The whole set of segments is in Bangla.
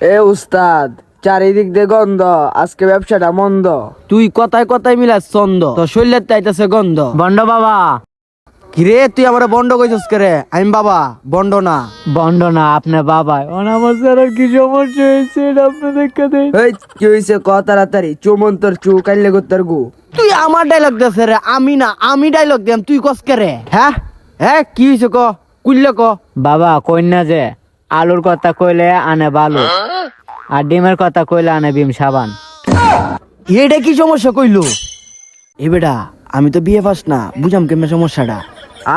এ উস্তাদ, চারিদিক দিয়ে গন্ধ, আজকে ব্যবসাটা মন্দ। তুই কথায় কথায় মিলাস ছন্দ, তোর শরীরের তাইতেছে গন্ধ। বন্ড বাবা। কিরে তুই আমার বন্ড কইছস করে? আমি বাবা, বন্ড না। বন্ড না, আপনার বাবা। আমার স্যার কি সমস্যা হয়েছে আপনি দেখে দেন। এই কি হইছে ক তাড়াতাড়ি, চুমন্তর চু কাইলে গোত্তর গু। তুই আমার ডায়লগ দেছে রে, আমি না, আমি ডায়লগ দিম, তুই কস করে? হ্যাঁ হ্যাঁ, কি হইছে ক, কুইল্লে ক। বাবা কন্যা যে আলুর কথা কইলে আনে বালু, আর ডিমের কথা কইলে আনে বিম সাবান। এটা কি সমস্যা কইলো? এ বেটা, আমি তো বিয়ে পাস না, বুঝাম কেমন সমস্যাটা।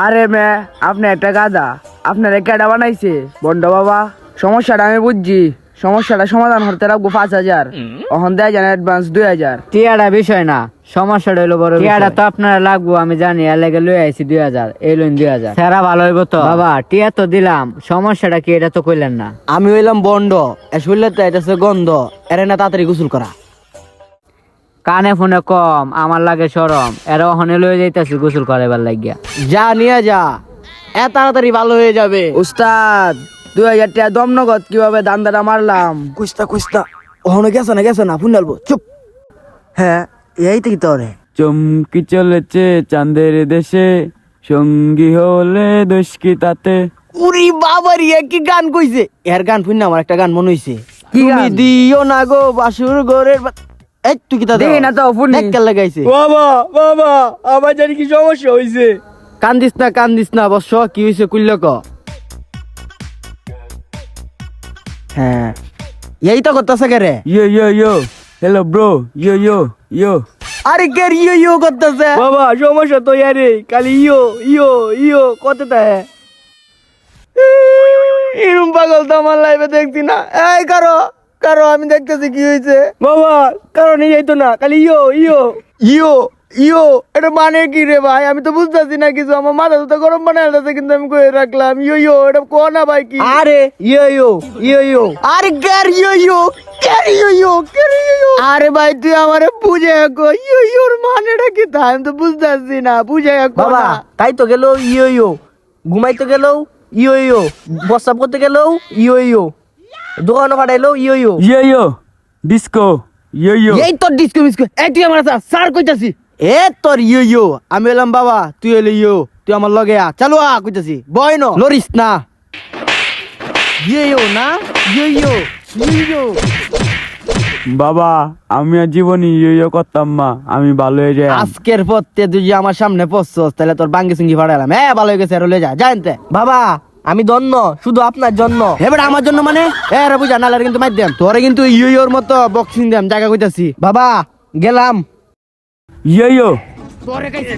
আরে মে, আপনি একটা গাদা, আপনার কেডা বানাইছে বন্ড বাবা? সমস্যাটা আমি বুঝছি, সমস্যাটা সমাধান করতে রাখবো 5,000, অহন দেয় যান অ্যাডভান্স 2,000। টিয়াটা বিষয় না, সমস্যাটা হইলো বড়। টিয়াটা তো আপনারা লাগবো আমি জানি, এর লেগে লই আইছি 2,000, এই লইন 2,000। সেরা ভালো হইব তো বাবা, টিয়া তো দিলাম, সমস্যাটা কি এটা তো কইলেন না। আমি হইলাম বন্ড, এ শরীরের তাইতেছে গন্ধ, এরে না তাড়াতাড়ি গোসল করা। কানে ফোনে কম, আমার লাগে সরম, এরা ওখানে লয়ে যাইতাছি গোসল করাইবার লাগিয়া। যা নিয়ে যা, এ তাড়াতাড়ি ভালো হয়ে যাবে। উস্তাদ, 2,000 টাকা দম নগদ কিভাবে দান্দাটা মারলাম। কুস্তা কুস্তা ওখানে গেছে না ফুনালবো, চুপ। হ্যাঁ, এই তো কি তোরে। চমকি চলেছে চাঁদের দেশে, সঙ্গী হলে দোষ কি তাতে। উরি বাবারি, কি গান কইছে? এর গান শুন না, আমার একটা গান মনে হইছে। কি তুমি গান? দিও না গো বাসুর ঘরের এই তুই কি তা দেখি না তো, ফুনি। দেখ লাগাইছে। বাবা বাবা, আমার জানি কি সমস্যা হইছে। কান্দিস না বস, কি হইছে কইল ক। হ্যাঁ, এই তো করতেছে কে রে? ইয়ো ইয়ো ইয়ো, হ্যালো ব্রো, ইয়ো ইয়ো ইয়ো। আরে কে ইয়ো করতেছে? বাবা সমস্যা তো ইয়ারে, খালি ইয়ো ইয়ো ইয়ো কত দেয়। এরম পাগল তো আমার লাইফে দেখছি না। এই কারো কারো, আমি দেখতেছি কি হয়েছে। বাবা কারণ এই তো না, খালি ইয়ো ইয়ো ইয়ো ইয়ো। এটা মানে কি রে ভাই? আমি তো বুঝতেছি না কিছু, আমার মাথা তো গরম বানায় আছে, কিন্তু আমি কয়ে রাখলাম ইয়ো ইয়ো। এটা কো না ভাই কি? আরে ইয়ো ইয়ো। আরে কার ইয়ো কার ইয়ো। আরে ভাই তুই আমারে বুঝে কো, ইয়োর মানেটা কি তা আমি তো বুঝতেছি না, বুঝে কো। বাবা তাই তো গেল ইয়ো, ঘুমাইতে গেল ইয়ো, বসাব করতে গেল ইয়ো, দোকানে পাঠাইলো ইয়ো। ইয়ো ইয়ো, ডিস্কো, ইয়ো ইয়ো। এই তোর ডিস্কো মিস্কো, এই তুই আমার স্যার কইতাছি। এ তোর ইয়ো, আমি এলাম বাবা, তুই এলি ইয়ো, তুই আমার লগে আ, চালু আ কইতাছি, বয় ন লরিস না। ইয়ো না, ইয়ো। বাবা আমি আর জীবনে ইয়ো ইয়ো করতাম মা, আমি ভালো হয়ে যাই। আজকের পথে তুই যে আমার সামনে পড়ছস, তাহলে তোর বাঙ্গি সিঙ্গি ফাড়াইলাম। হ্যাঁ ভালো হয়ে গেছে, আর লয়ে যা জানতে। বাবা আমি ধন্য শুধু আপনার জন্য। এবার আমার জন্য মানে এরা বুঝা নালে কিন্তু মার দেম তোরে, কিন্তু ইয়োর মতো বক্সিং দেম জায়গা কইতাছি। বাবা গেলাম। ইয়ো ইয়ো। তোরে কইছি